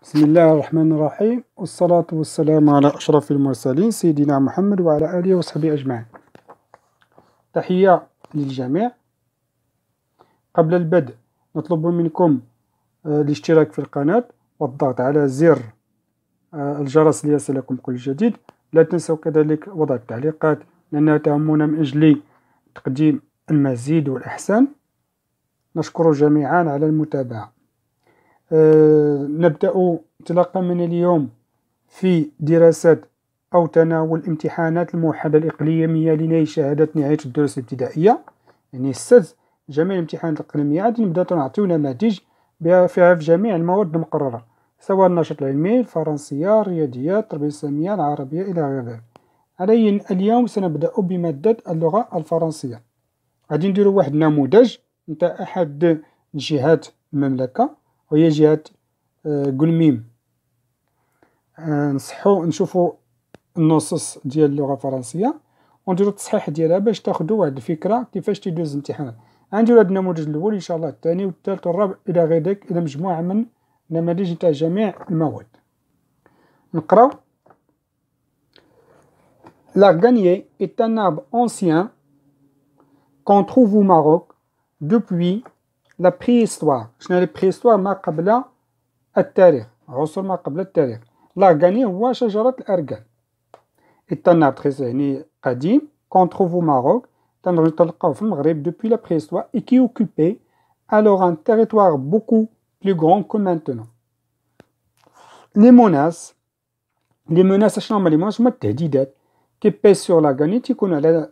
بسم الله الرحمن الرحيم، والصلاة والسلام على أشرف المرسلين سيدنا محمد وعلى آله وصحبه أجمعين. تحية للجميع. قبل البدء نطلب منكم الاشتراك في القناة والضغط على زر الجرس ليصلكم كل جديد. لا تنسوا كذلك وضع التعليقات لأنها تهمنا من أجل تقديم المزيد والأحسن. نشكر جميعا على المتابعة. نبدأ انطلاقا من اليوم في دراسة أو تناول امتحانات الموحدة الإقليمية لنيل شهادة نهاية الدروس الابتدائية، يعني السدس. جميع الامتحانات الإقليمية غادي نبداو نعطيو نماذج فيها في جميع المواد المقررة، سواء النشاط العلمي، الفرنسية، الرياضيات، التربية الإسلامية، العربية إلى غير ذلك. علي اليوم سنبدأ بمادة اللغة الفرنسية. غادي نديرو واحد النموذج نتاع أحد جهات المملكة وهي جهة قلميم. نصحو نشوفو النصوص ديال اللغة الفرنسية ونديرو التصحيح ديالها باش تاخدو واحد الفكرة كيفاش تيدوز الامتحان. غنديرو هاد النموذج الأول إن شاء الله، الثاني والثالث والرابع إلى غير ذلك، إلى مجموعة من النماذج نتاع جميع المواد. نقراو. L'arganier est un arbre ancien qu'on trouve au Maroc depuis la préhistoire. شنو هي البريستوار؟ ما قبل التاريخ، عصور ما قبل التاريخ. l'arganier هو شجرة الأرجان. est un arbre يعني قديم qu'on trouve au Maroc تلقاو في المغرب depuis la préhistoire et qui occupait alors un territoire beaucoup plus grand que maintenant. les menaces شنو هما les menaces؟ هما التهديدات qui pèsent sur l'arganier تيكون على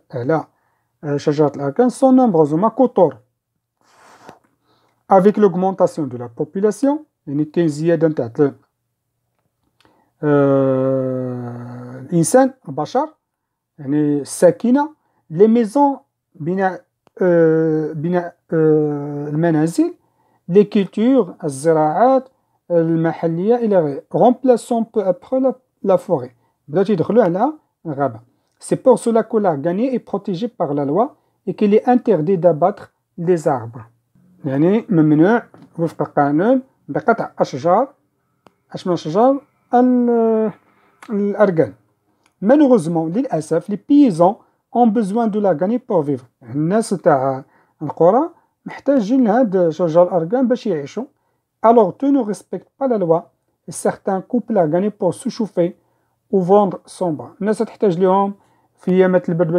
شجرة الأرجان sont nombreuses، هما كثر. avec l'augmentation de la population يعني كاين زيادة نتاع الإنسان البشر يعني الساكنة، لي ميزون بناء المنازل، لي كولتور الزراعات المحلية إلى غيره. remplaçant peu après la forêt، بداو تيدخلو على الغابة. c'est pour cela que l'arganier est protégé par la loi et qu'il est interdit d'abattre les arbres، يعني ممنوع وفق القانون بقطع أشجار من أشجار الأرجان. malheureusement للأسف les paysans ont besoin de l'arganier pour vivre، الناس تاع القرى محتاجين هاد شجر الأرجان باش يعيشوا. alors tu ne respectes pas la loi et certains coupent l'arganier pour se chauffer ou vendre son bois. الناس تحتاج لهم في أيامات البرد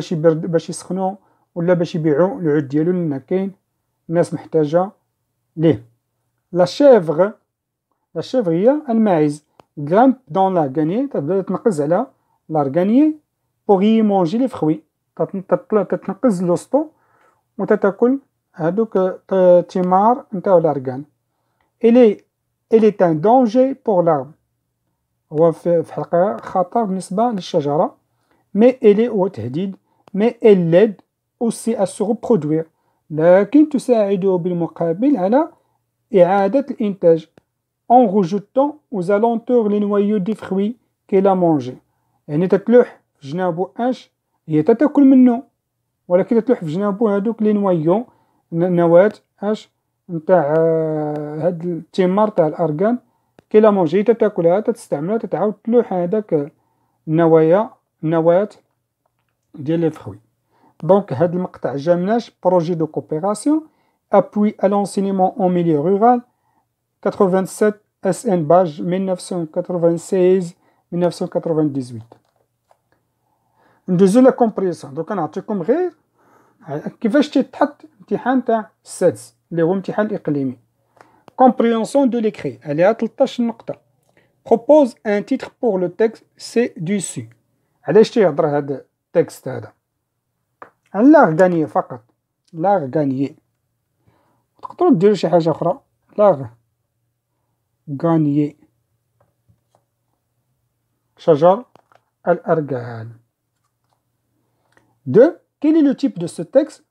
باش يسخنوا ولا باش يبيعوا العود ديالو، لأن كاين الناس محتاجة ليه. la chèvre هي الماعز grimpe dans l'arganier، تبدا تنقز على l'arganier pour y manger les fruits، تتنقز لوسطو وتتاكل هادوك الثمار نتاع الأرجان. elle est un danger pour l'arbre، هو في الحقيقة خطر بالنسبة للشجرة. mais elle est هو تهديد، mais elle l'aide aussi à se reproduire، لكن تساعده بالمقابل على إعادة الإنتاج en rejetant aux alentours les noyaux des fruits qu'elle a mangés، يعني تتلوح في جنابو هي تتاكل منه، ولكن تتلوح في جنابو هادوك لي نويو النواة نتاع هاد الثمار تاع الأرجان كي لا مونجي، تتاكلها تستعملها تتعاود تلوح هذاك النواة ديال لي فخوي. دونك هاد المقطع جامناش بروجي دو كوبيراسيون appui à l'enseignement en milieu rural 87 SN page 1996-1998. ندوزو لا كومبريسيون. دوكا نعطيكم غير كيفاش تيتحط امتحان تاع السادس اللي هو امتحان الإقليمي. compréhension de l'écrit عليها 13 نقطة. propose un titre pour le texte ci-dessus. علاش تيهضر هذا التكست هذا؟ على l'arganier فقط، l'arganier. تقدروا ديروا شي حاجة أخرى، l'arganier شجر الأرجان. 2. Quel est le type de ce texte?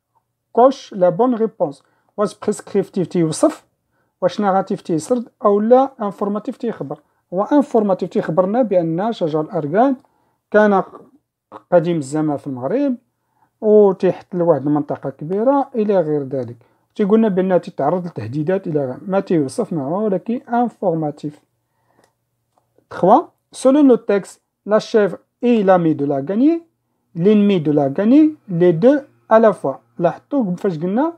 coche la bonne réponse. واش بريسكريبتيف تيوصف، واش ناراتيف تيسرد، أو لا انفورماتيف تيخبر. هو انفورماتيف تيخبرنا بأن شجر الأرجان كان قديم الزمان في المغرب وتيحتل واحد المنطقة كبيرة إلى غير ذلك. تيقولنا بأنها تتعرض لتهديدات إلى غير ما تيوصف معه، ولكن انفورماتيف. 3. Selon le texte, la chèvre est l'ami de la gagnée, l'ennemi de la gagnée, les deux à la fois. لاحظتوا فاش قلنا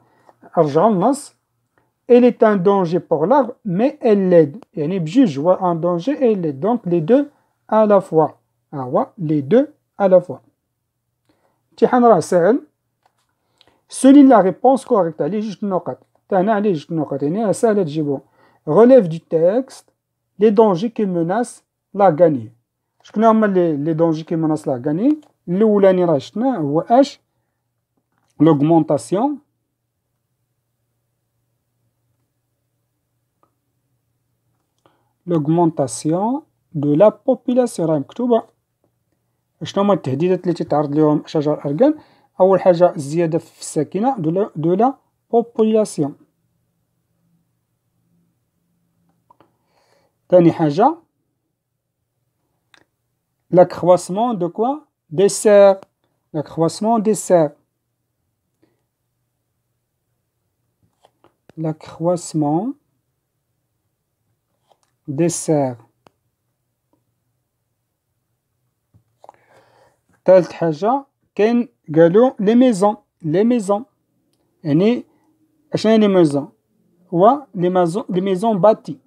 رجعوا النص. Elle est un danger pour l'arbre, mais elle l'aide. يعني بجوج هو un danger et elle l'aide. Donc les deux à la fois. les deux à la fois. امتحان راه سهل. Souligne la réponse correcte. عليه جوج النقط. هنا عليه جوج النقط. يعني سهلة تجيبو. Relève du texte les dangers qui menacent la gagnée. شكون هما les dangers qui menacent la gagnée؟ الأولاني راه شفناه هو اش؟ L'augmentation de la population. راه مكتوبة. شنو هما التهديدات التي تعرض لهم شجر الأركان؟ أول حاجة الزيادة في الساكنة de la population. ثاني حاجة l'accroissement de quoi؟ Des serres. L'accroissement des serres. L'accroissement des serres. ثالث حاجة كاين قالوا les maisons. Les maisons يعني اشنو هي les maisons؟ هو les maisons bâties.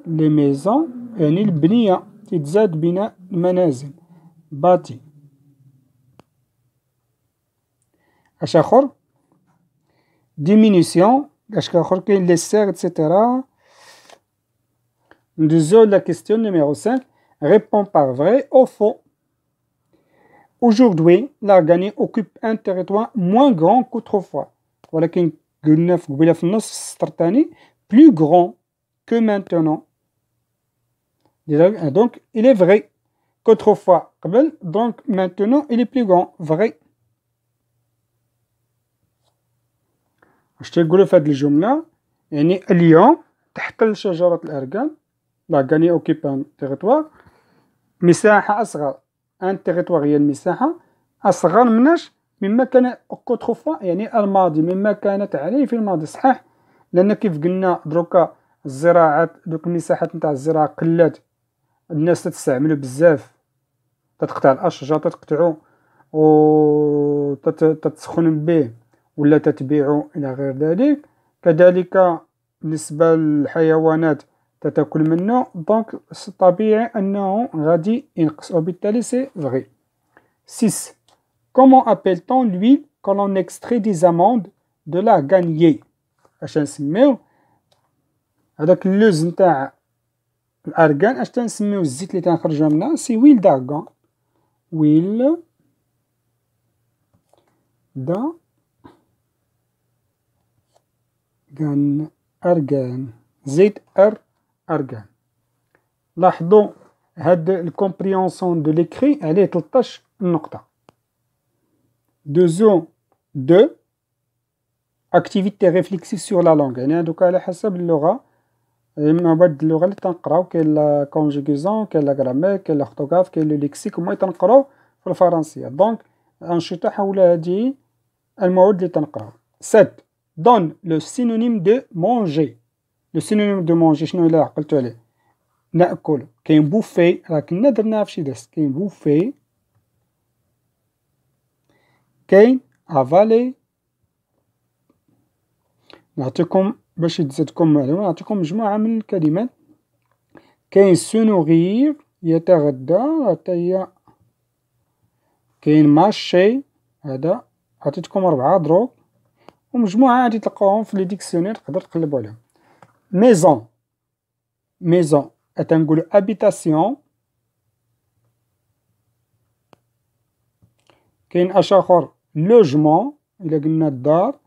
Les maisons يعني البنية تتزاد بناء المنازل bâties. اش اخر؟ diminution. اش اخر كاين les serres etc. ندوزو la question numéro 5. Réponds par vrai ou faux. Aujourd'hui, l'Arganie occupe un territoire moins grand qu'autrefois. ولكن قلنا في قبيلة في النص في السطر الثاني plus grand que maintenant. Donc, il est vrai qu'autrefois قبل donc maintenant il est plus grand. Vrai. اش تيقولوا في هذه الجملة؟ يعني اليوم تحتل شجرة الأركان l'Arganie occupe un territoire مساحة أصغر. ان تيريتوار هي المساحة أصغر مناش مما كان كوتروفوا يعني الماضي مما كانت عليه في الماضي. صحيح لأن كيف قلنا دروكا الزراعات دوك المساحات نتاع الزراعة قلات. الناس تستعملو بزاف تتقطع الأشجار تتقطعو و تتسخن به ولا تتبيعو إلى غير ذلك. كذلك بالنسبة للحيوانات تتاكل منه دونك طبيعي أنه غادي ينقص وبالتالي سي فغي. 6. Comment appelle-t-on l'huile que l'on extrait des amandes de l'arganier؟ اش نسميو هذاك اللوز نتاع الأركان اش تنسميو الزيت اللي تنخرجو منها؟ سي ويل دارغان. ويل دارغان أركان زيت أركان. لاحظوا هاد الكومبريونسون دو ليكري عليه 13 نقطة. دوزو دو اكتيفيتي ريفليكسيف سور لا لونغ يعني هادوك على حسب اللغة. اما بعد اللغة اللي تنقراو كاين لا كونجوغيزون كاين لا غرامير كاين لاختوغراف كاين لو ليكسيك هما تنقراو في الفرنسية. دونك أنشطة حول هذه المواد اللي تنقراو. 7. Donne le synonyme de manger. لو سينونيم دو مونجي شنو الا عقلتو عليه؟ ناكل. كاين بوفي راه كنا درناها في شي درس. كاين بوفي كاين افالي. نعطيكم باش تزيدكم معلومة نعطيكم مجموعة من الكلمات. كاين سونوغير يتغدى حتى هي. كاين ماشي هذا عطيتكم 4 دروك ومجموعة عادي تلقاوهم في لي ديكسيونير تقدر تقلبوا عليهم. ميزون. ميزون تنقولو هابيتاسيون. كاين اش اخر؟ لوجمون الا قلنا الدار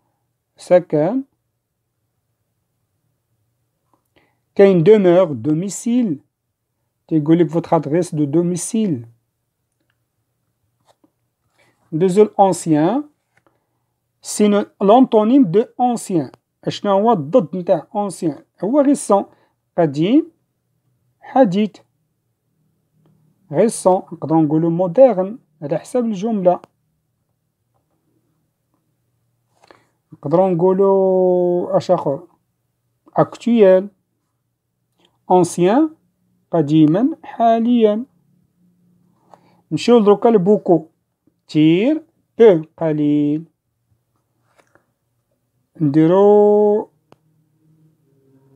سكن. كاين دومور دوميسيل تيقولك فوتر ادريس دو دوميسيل. دوزو الانسيان سينو لونتونيم دو انسيان. اشنو هو الضد نتاع انسيان؟ هو ريسون. قديم حديث. ريسون نقدرو نقولو موديرن على حساب الجملة. نقدرو نقولو اش اخر؟ اكتويل. انسيان قديما حاليا. نمشيو دروكا لبوكو، كتير، بو قليل. نديرو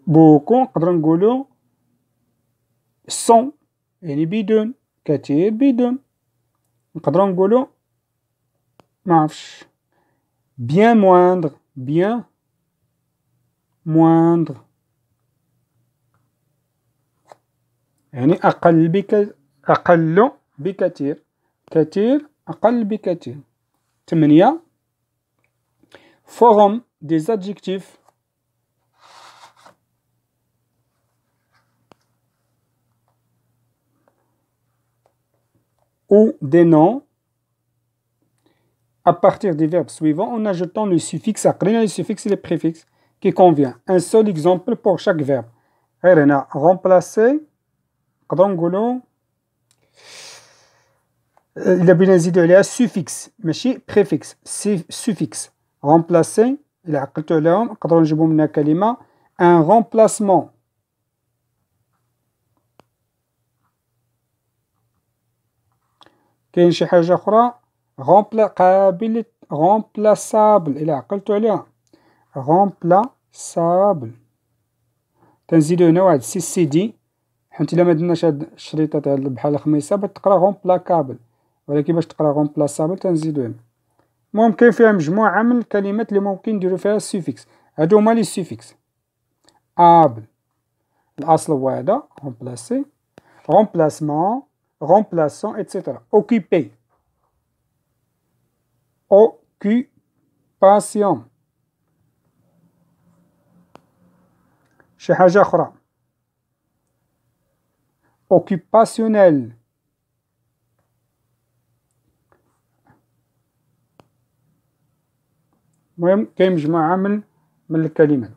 بوكو نقدرو نقولو سون يعني بدون، كثير بدون. نقدرو نقولو معرفش bien moindre، bien moindre يعني أقل بكثير، كثير أقل بكثير. 8 forme des adjectifs ou des noms à partir des verbes suivants en ajoutant le suffixe عقلنا le suffixe et le préfixe qui convient. Un seul exemple pour chaque verbe. غير هنا remplacer نقدرو نقولو إلا بغينا نزيدو عليها suffixe ماشي préfixe، suffixe. remplacer إلا عقلتو عليهم نقدرو نجيبو منها كلمة un remplacement. كاين شي حاجة أخرى قابل remplaçable إلا عقلتو عليها remplaçable. تنزيدو هنا واحد سي دي، حيت إلا مدرناش هاد الشريطة تاع بحال الخميسة بتقرا remplacable، ولكن باش تقرا remplaçable تنزيدو هنا. المهم كاين فيها مجموعة من الكلمات اللي ممكن نديرو فيها السوفيكس، هادو هما لي سوفيكس. able الأصل هو هذا remplacer، remplacement، remplaçant etc. occuper، occupation. شي حاجة أخرى occupationnel. المهم كاين مجموعة من الكلمات.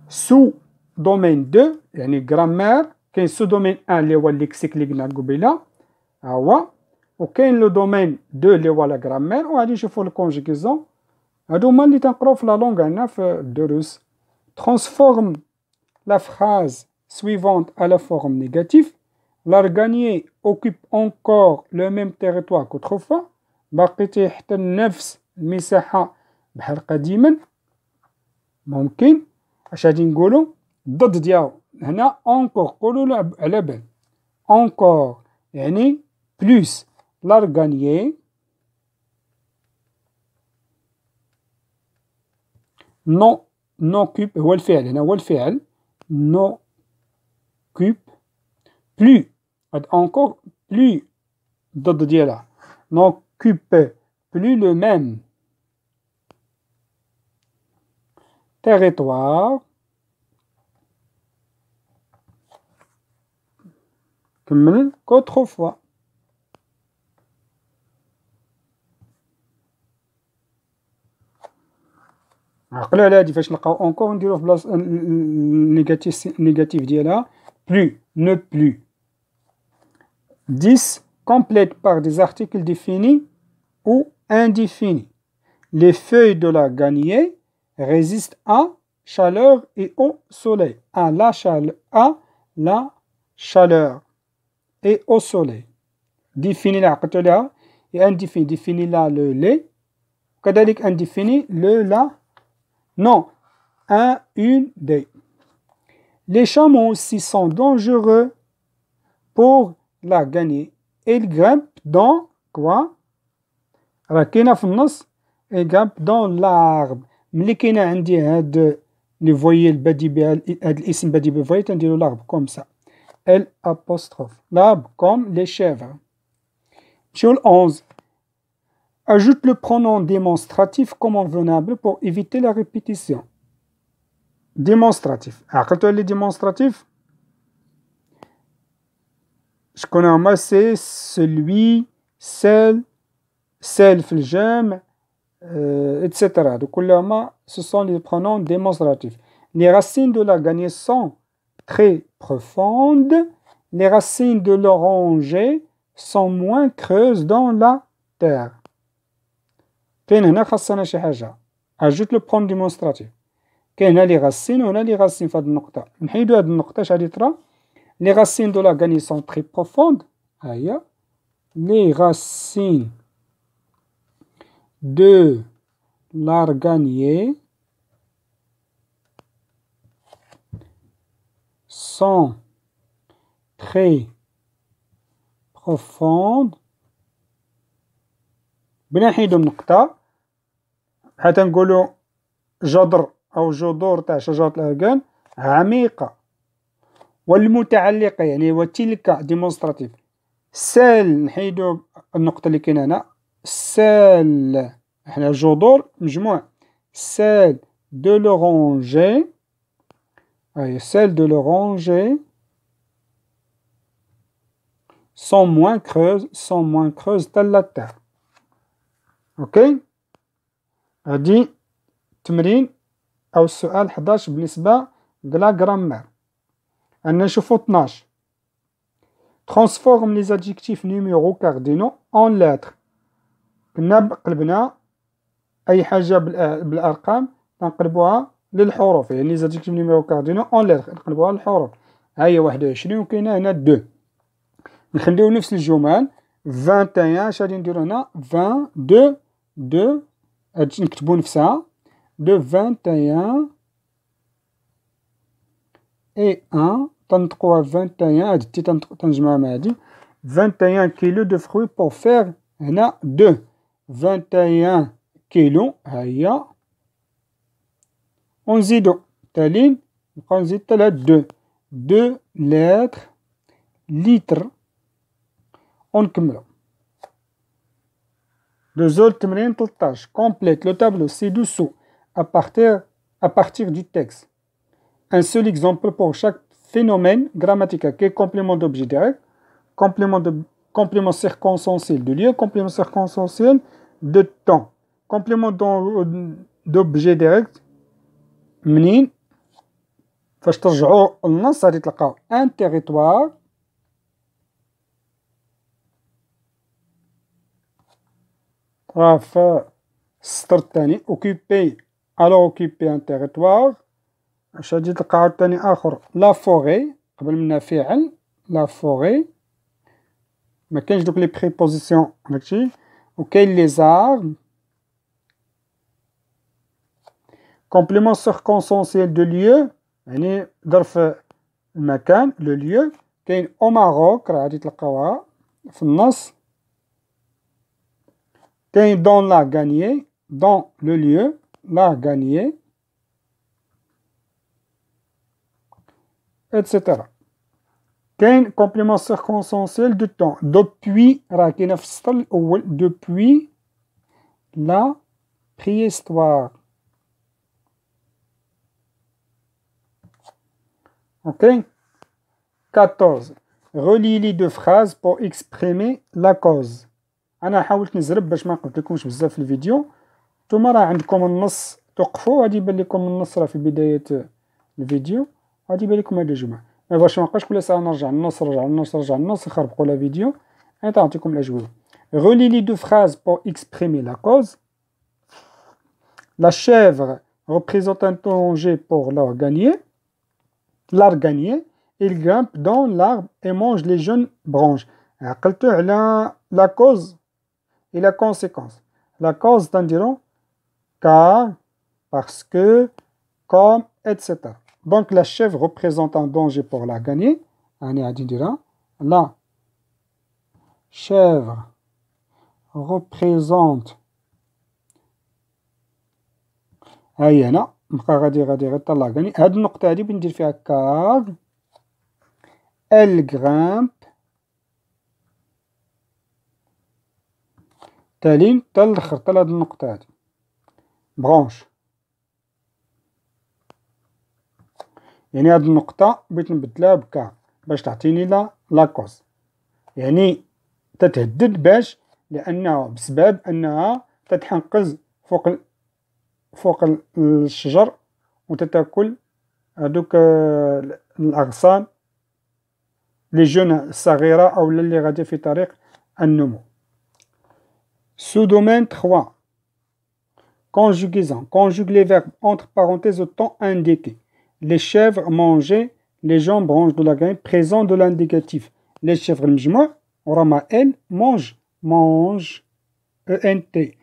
سو دومين دو يعني غرامير، كاين سو دومين ان اللي هو الليكسيك اللي قلنا قبيله ها هو، وكاين لو دومين دو اللي هو لا غرامير، وغادي نشوفو الكونجيكيزون. هادو هما اللي تنقراو في لا لونغ عندنا في الدروس. ترانسفورم la phrase suivante à la forme négative. L'arganier occupe encore le même territoire qu'autrefois. باقي تيحتل نفس المساحة بحال قديما. ممكن اش غادي نقولو الضد ديالو هنا encore، قولوا على بال encore يعني plus. l'arganier non n'occupe هو الفعل، هنا هو الفعل n'occupe plus. هاد encore plus الضد ديالها n'occupe plus le même territoire. كمل qu'autrefois. عقلوا على هادي فاش نلقاو اونكور نديروه في بلاصه النيجاتيف ديالها plus ne plus. 10 complète par des articles définis ou indéfinis. Les feuilles de l'arganier résistent à chaleur et au soleil. À la chaleur et au soleil. Défini la عقلتو عليها et indéfini. défini là le les، وكذلك indéfini le la. Non, un, une, des. Les chameaux aussi sont dangereux pour la gagner. Ils grimpent dans quoi؟ راه كاينه في النص ils grimpent dans l'arbre. ملي كاينه عندي هاد لي فويل بادي بها هاد الاسم بادي بفويل تنديرو l'arbre comme ça. L apostrophe. L'arbre comme les chèvres. نمشيو ل 11. Ajoute le pronom démonstratif convenable pour éviter la répétition. Démonstratif. عقلتو على démonstratif؟ شكون هما؟ سي celui، celle، celle في الجمع etc. هادو كلهما ce sont les pronoms démonstratifs. Les racines de l'arganier sont très profondes. Les racines de l'oranger sont moins creuses dans la terre. كاين هنا خاصنا شي حاجة. ajoute le pronom démonstratif. كاين هنا لي غاسين وهنا لي غاسين في هاد النقطة. نحيدو هاد النقطة اش غادي طرا؟ Les racines de l'arganier sont très profondes. Aïe. Les racines de l'arganier sont très profondes. بنا نحيدو النقطة حتى نقولو جذر أو جذور تاع شجرة الأركان عميقة. والمتعلقة يعني وتلك ديمونستراتيف. سال نحيدو النقطة اللي كاينة هنا. سال حنا جذور مجموع. سال دو لورانجي. أي سال دو لورانجي sont moins creuses تاع لا تاع. اوكي. هادي التمرين أو السؤال 11 بالنسبة للا غرامير. أنا نشوفو 12. Transforme les adjectifs numéros cardinaux en lettres. كنا قلبنا أي حاجة بالأرقام نقلبوها للحروف، يعني les adjectifs numéros cardinaux en lettres نقلبوها للحروف. هاهي 21 وكاينة هنا 2. نخليو نفس الجمل 21. اش غادي نديرو هنا 22 هادشي نكتبو نفسها de 21 et 1 تنطقوها 21 هاد تي تنجمعها مع هادي 21 كيلو دو فروي بور فير هنا 2 21 كيلو ها هي ونزيدو تالين نبقاو نزيد حتى لهاد 2 لتر لتر ونكملو. دوزو التمرين 13. Complète le tableau ci-dessous à partir du texte. Un seul exemple pour chaque phénomène grammatical qui est complément d'objet direct, complément circonstanciel de lieu, complément circonstanciel de temps. Complément d'objet direct منين فاش ترجعوا النص غادي تلقاو ان تيريتوار راه في السطر الثاني اوكيبي الو اوكيبي ان تيريتوار. اش غادي تلقى عاوتاني اخر لا فوري قبل منها فعل لا فوري ما كاينش دوك لي بريبوزيسيون هادشي. وكاين لي زارم كومبليمون سيركونسونسيال دو ليو يعني ظرف المكان لو ليو. كاين او ماروك راه غادي تلقاوها في النص. كاين دون لا غانيي دون لو ليو لا غانيي etc. كاين كومبليمون سيركونسونسيال دو طون دوبوي راه كاينه في السطر الاول دوبوي لا préhistoire. Ok. 14. Relie les deux phrases pour exprimer la cause. أنا حاولت نزرب باش ما نقلبلكمش بزاف في الفيديو. نتوما راه عندكم النص توقفوا غادي يبان لكم النص راه في بداية الفيديو غادي يبان لكم هاد الجمل. باش منبقاش كل ساعة نرجع النص نرجع النص يخربقوا لا فيديو. أنا تعطيكم الأجوبة. Relie les deux phrases pour exprimer la cause. La chèvre représente un danger pour l'arganier. Il grimpe dans l'arbre et mange les jeunes branches. عقلتو على la cause et la conséquence. La cause تنديرو car, parce que, comme, etc. Donc la chèvre représente un danger pour l'arganier. La chèvre représente هاي هنا نبقى غادي غير طلع غاني هاد النقطة هادي بندير فيها كار elle grimpe تالين تا الاخر تا لهاد النقطة هادي برونش. يعني هاد النقطة بغيت نبدلها بكار باش تعطيني لا كوز. يعني تتهدد باش لأنه بسبب أنها تتحنقز فوق الشجر وتتاكل هادوك الأغصان لي جون الصغيرة أو اللي غادي في طريق النمو. Sous-domaine 3. Conjugaison. Conjugue les verbes entre parenthèses au temps indiqué. Les chèvres mangeaient les gens branches de l'organier présent de l'indicatif. Les chèvres المجموع ورا elle mange mange ENT.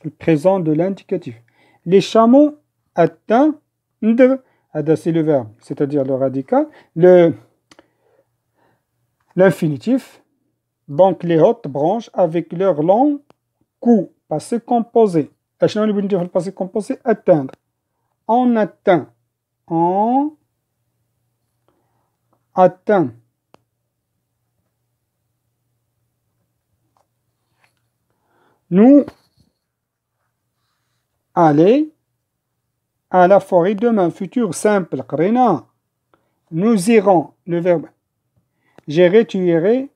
Le présent de l'indicatif. Les chameaux atteints de, c'est le verbe, c'est-à-dire le radical, l'infinitif. Donc les hautes branches avec leur long cou, passé composé. شنو اللي بندير في الباسé composé atteindre. On atteint. On atteint. Nous aller à la forêt demain, futur simple, قرينا. Nous irons, le verbe. J'irai, tu irais.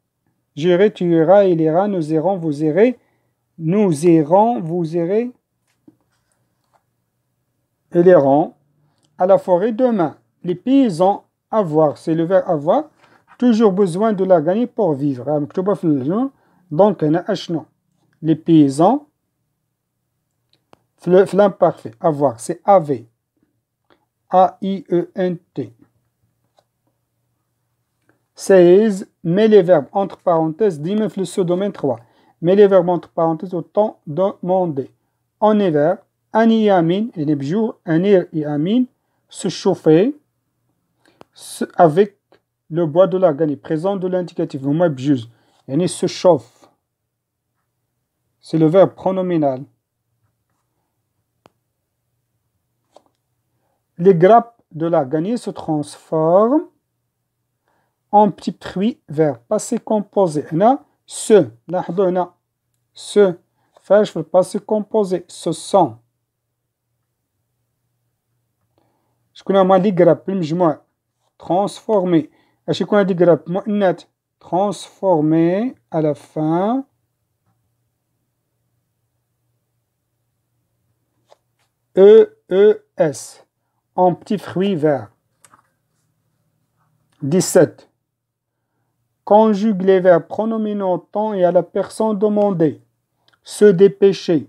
J'irai, tu iras, il ira, nous irons, vous irez. Nous irons, vous irez. Ils iront à la forêt demain. Les paysans, avoir, c'est le verbe avoir. Toujours besoin de la gagner pour vivre. Donc, les paysans, l'imparfait, avoir, c'est avait. A-I-E-N-T. 16. Mets les verbes entre parenthèses, dis-moi le sous-domaine 3. Mets les verbes entre parenthèses au temps demandé. En hiver, un yamin, et les bjour, un yamin, se chauffer avec le bois de la gagné, présent de l'indicatif, le mot bjuz, et se chauffe. C'est le verbe pronominal. Les grappes de la gagné se transforment en petit fruit vert, passé composé. هنا ce, لاحظوا هنا ce, فاش في passé composé, ce sont. شكون هما لي grappes بالمجموع transformé. اش يكون هادي grappes مؤنث transformé à la fin E-E-S en petit fruit vert. 17. Conjugue les verbes pronominaux au temps et à la personne demandée. Se dépêcher.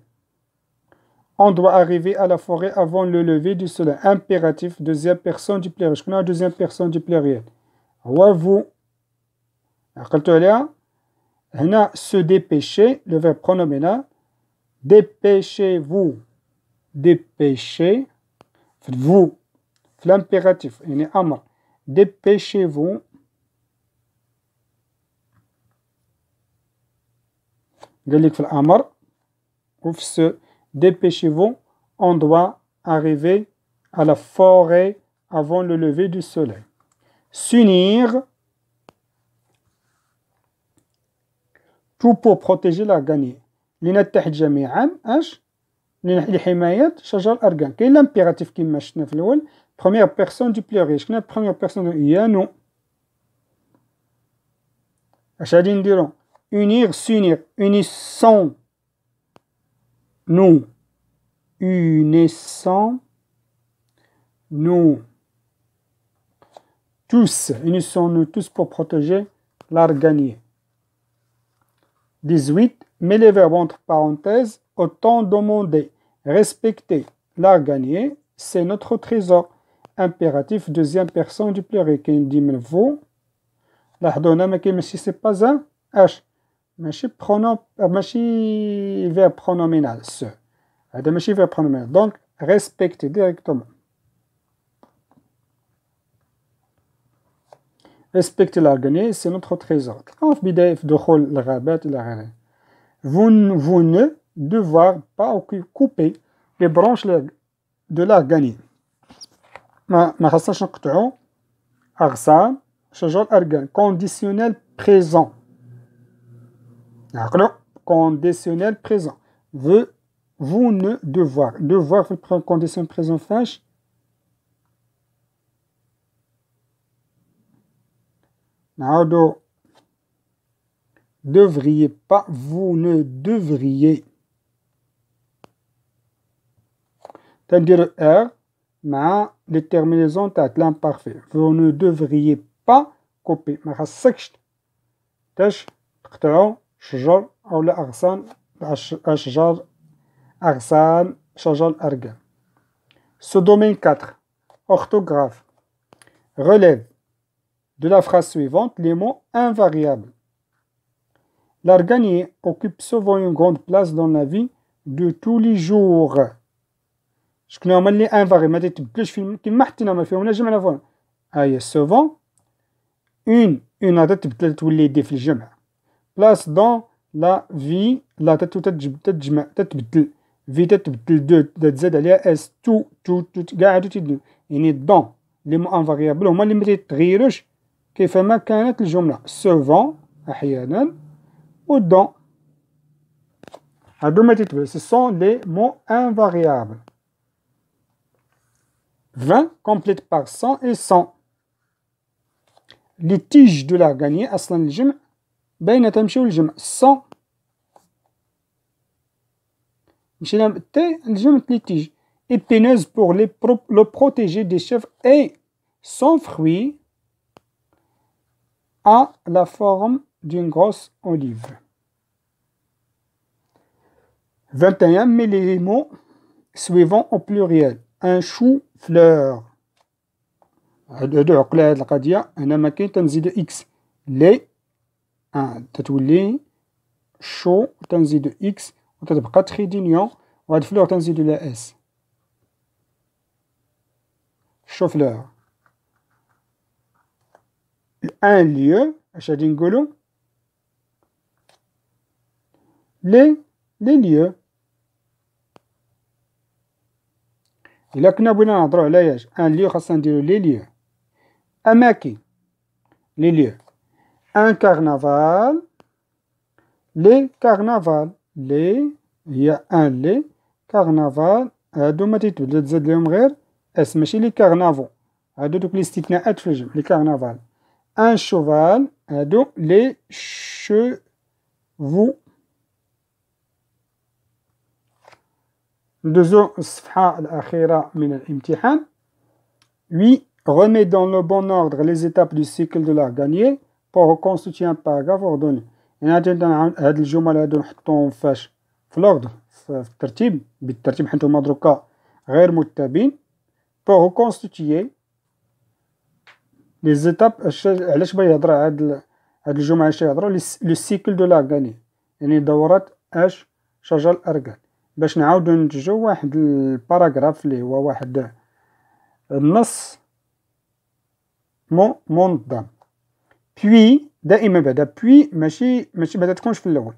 On doit arriver à la forêt avant le lever du soleil. Impératif, deuxième personne du pluriel. Je connais la deuxième personne du pluriel. Vous. هنا se dépêcher, le verbe pronominal. Dépêchez-vous. Dépêchez. Vous. L'impératif. Dépêchez-vous. قال لك في الأمر وفي ce dépêchez-vous, on doit arriver à la forêt avant le lever du soleil. S'unir, tout pour protéger la gagner. لنتحد جميعا اش لحماية شجر الأركان. كاين l'impératif كيما شفنا في الأول première personne du pluriel. شكون première personne هي nous. اش غادي نديرو unir, s'unir, unissons nous, unissons nous tous, unissons-nous tous pour protéger l'arganier. 18. Mets les verbes entre parenthèses au temps demandé. Respecter l'arganier, c'est notre trésor. Impératif, deuxième personne du pluriel. Qui dit vous. لاحظوا هنا ما كاينش سي با ان اش ماشي ماشي verbe pronominal ce هذا ماشي verbe pronominal donc respecte directement. Respecter l'arganier c'est notre trésor. تلقاو في بداية في دخول الغابات إلى غيره. Vous ne devoir pas couper les branches de l'arganier. ما خاصناش نقطعو أغصان شجر الأركان. Conditionnel présent. Conditionnel présent. Vous ne devoir. Devoir في condition présent فاش نعاودو devriez pas. Vous ne devriez. تنديرو R مع les terminaisons تاع l'imparfait. Vous ne devriez pas couper. ما خاصكش تقطعو شجر أو لا أغصان أشجار أغصان شجر الأركان. Ce domaine 4. Orthographe. relève de la phrase suivante les mots invariables. L'arganier occupe souvent une grande place dans la vie de tous les jours. شكون هما اللي انفاري ما تتبدلوش كيما حطينا ما فيهم لا جمع لا فورم. هي سوفون اون غادا تبدل تولي دي في الجمع. بلاص دون لا في لا تتجمع تتبدل في تتبدل دو تزاد عليها اس تو كاع هادو تيدو يعني دون لي مو انفاريابل هما اللي ما تيتغيروش كيفما كانت الجملة سوفون احيانا و دون هادو ما تيتبدل سو سون لي مو انفاريابل. 20 complète par 100 et 100. Les tiges de l'arganier أصلا الجمع باينة تمشيو الجمع 100 مشينا تي الجمع les tiges épineuses pour le protéger des chèvres et son fruit a la forme d'une grosse olive. 21 mais les mots suivants au pluriel. Un chou-fleur. هادو عقلة هاد القضية هنا ما كاين تنزيد إكس لي تتولي شو تنزيد إكس وتتبقى تخي دينيون وهاد فلور تنزيد لها إس شو-فلور. ان ليو اش غادي نقولو لي ليو. إلا كنا بغينا نهضرو على ياش ان ليو خاصنا نديرو لي ليو. أماكن لي ليو. ان كارنافال لي كارنافال لي هي ان لي كارنافال هادو ما تيتبدل تزاد ليهم غير اس ماشي لي كارنافو هادو دوك الاستثناءات في الجمع لي كارنافال. ان شوفال هادو لي شوفو. ندوزو الصفحة الأخيرة من الامتحان. 8. Remets dans le bon ordre les étapes du cycle de l'arganier pour reconstituer un paragraphe ordonné. يعني هاد الجمل هادو نحطوهم فاش في الأوردر في الترتيب بالترتيب حيت هما دروكا غير متبين. pour reconstituer les étapes علاش باغي يهضر هاد الجمعة اش يهضرو لو سيكل دو l'arganier يعني دورة شجر الأركان باش نعاودو ننتجو واحد الباراغراف اللي هو واحد النص منظم. بوي دائما بعدا بوي ماشي ما تكونش في الاول.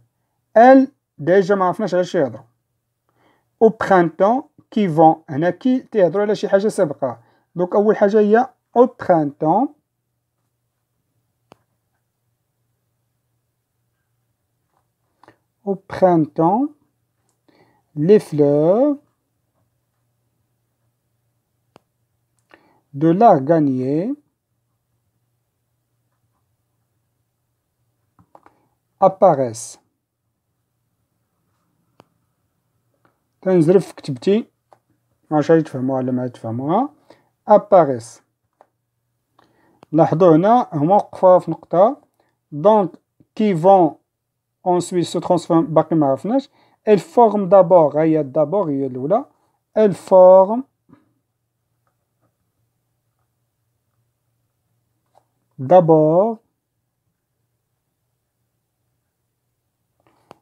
ال ديجا ما عرفناش على شي يهضرو. او برانتون كي فون هنا كي تيهضرو على شي حاجه سابقه دونك اول حاجه هي او برانتون. au printemps les fleurs de l'arganier apparaissent. تنزرف كتبتي واش غادي تفهموها ولا ما تفهموها. apparaissent لاحظوا هنا هما وقفوا في نقطة دونك كي فون ensuite se transforme باقي ما عرفناش. elle forme d'abord هي d'abord هي الأولى. elle forme d'abord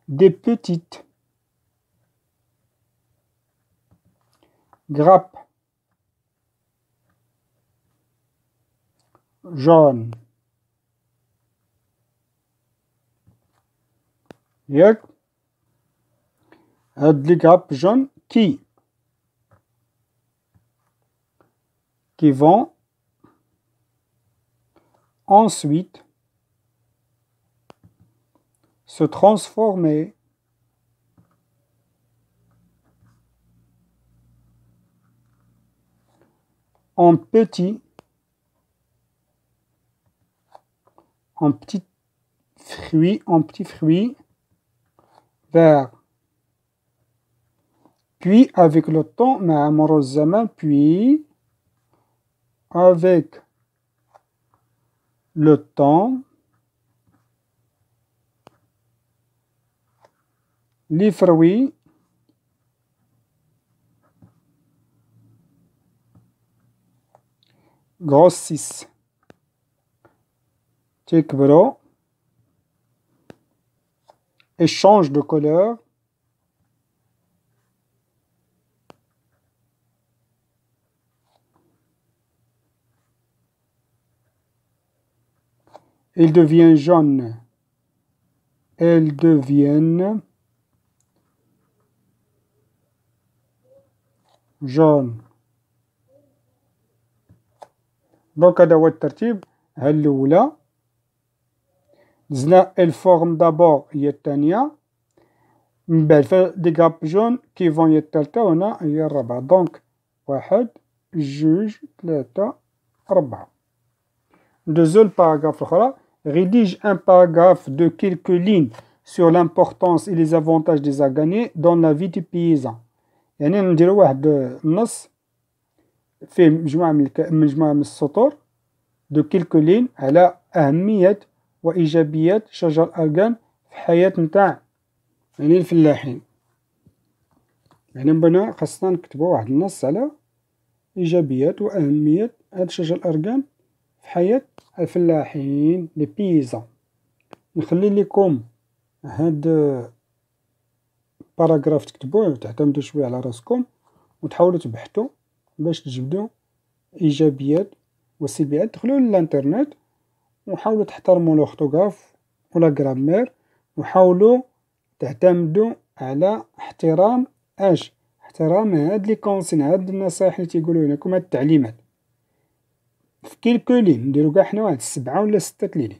des petites grappes jaunes. ياك هاد لي grappes jaunes qui vont ensuite se transformer en petits fruits verts. Puis avec le temps مع مرور الزمن puis avec le temps les fruits grossissent. تيكبروا. et change de couleur. Il devient jaune. Elles deviennent jaune. دونك هذا هو الترتيب. ها الأولى دزنا الفورم دابور هي الثانية، من بعد دي غاب جون كي فون هي الثالثة، وهنا هي الرابعة. دونك 1 2 3 4. Deuxième paragraphe الأخرى. Rédige un paragraphe de quelques lignes sur l'importance et les avantages des organiques dans la vie du paysan. يعني نديرو واحد النص فيه مجموعة من السطور de quelques lignes على أهمية وإيجابيات شجر الأرغان في حياة نتاع يعني الفلاحين. يعني بنا خاصنا نكتبو واحد النص على إيجابيات وأهمية هاد شجر الأرغان في حياة الفلاحين لي بيزان. نخلي لكم هاد باراغراف تكتبوه وتعتمدوا شويه على راسكم وتحاولوا تبحثوا باش تجبدوا ايجابيات وسلبيات. دخلوا للانترنت وحاولوا تحترموا الاورثوغراف ولا غرامير، وحاولوا تعتمدوا على احترام احترام هاد لي كونسين، هاد النصائح اللي تيقولوا لكم، هاد التعليمات في كيلكو لين نديرو كاع حنا واحد 7 ولا 6 لين.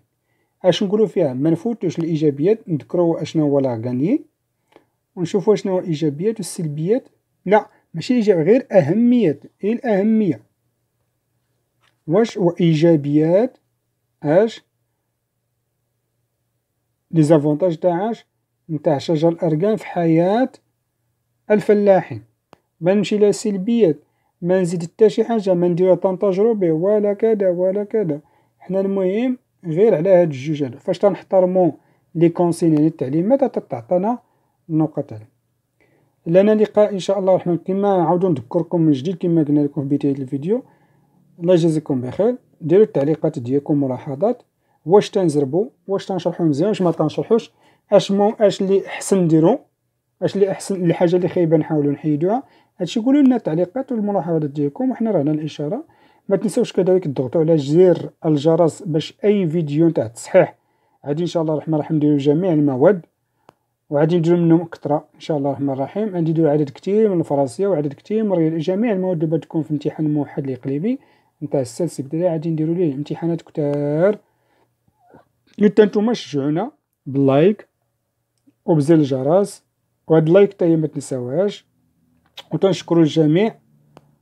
اش نقولوا فيها؟ ما نفوتوش الايجابيات، نذكروا اشنو هو لاغاني ونشوفوا شنو هو الايجابيات والسلبيات. لا ماشي الايجابيات، غير اهميات. ايه الاهميه؟ واش وايجابيات اش لي زافونتاج تاعاش نتاع شجر الارغان في حياه الفلاحين. ما نمشي لها سلبيات، ما نزيد حتى شي حاجه، ما نديرها تجربي ولا كذا ولا كذا. حنا المهم غير على هاد الجوج هادو فاش تنحترمو لي كونسين يعني التعليمات تعطينا النقط هذه. لنا لقاء ان شاء الله الرحمن. كما نعاودو نذكركم من جديد كما قلنا لكم في بدايه الفيديو، الله يجازيكم بخير. ديروا التعليقات ديالكم، ملاحظات، واش تنزربوا، واش تنشرحوا مزيان، واش ما تنشرحوش، اش اللي احسن نديرو، اش اللي احسن، الحاجه اللي خايبه نحاولوا نحيدوها. هادشي قولوا لنا التعليقات والملاحظات ديالكم وحنا رانا الاشاره. ما تنساوش كذلك تضغطوا على زر الجرس باش اي فيديو تاع التصحيح غادي ان شاء الله الرحمن الرحيم نديروا جميع المواد وغادي نديروا منهم كثره ان شاء الله الرحمن الرحيم. غادي نديروا عدد كثير من الفرنسيه وعدد كثير من جميع المواد اللي تكون في الامتحان الموحد الاقليمي نتاع السادس ابتدائي. غادي نديروا ليه امتحانات كثار. حتى نتوما شجعونا باللايك وبزر الجرس، وهاد اللايك حتى هي ما تنساوهاش. وتنشكروا الجميع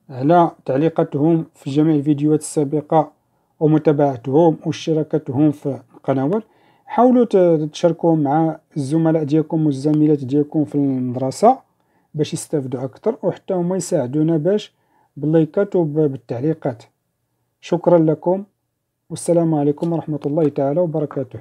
على تعليقاتهم في جميع الفيديوهات السابقه ومتابعتهم واشتراكاتهم في القنوات. حاولوا تشاركوا مع الزملاء ديالكم والزميلات ديالكم في المدرسه باش يستافدوا اكثر، وحتى هما يساعدونا باش باللايكات وبالتعليقات. شكرا لكم والسلام عليكم ورحمه الله تعالى وبركاته.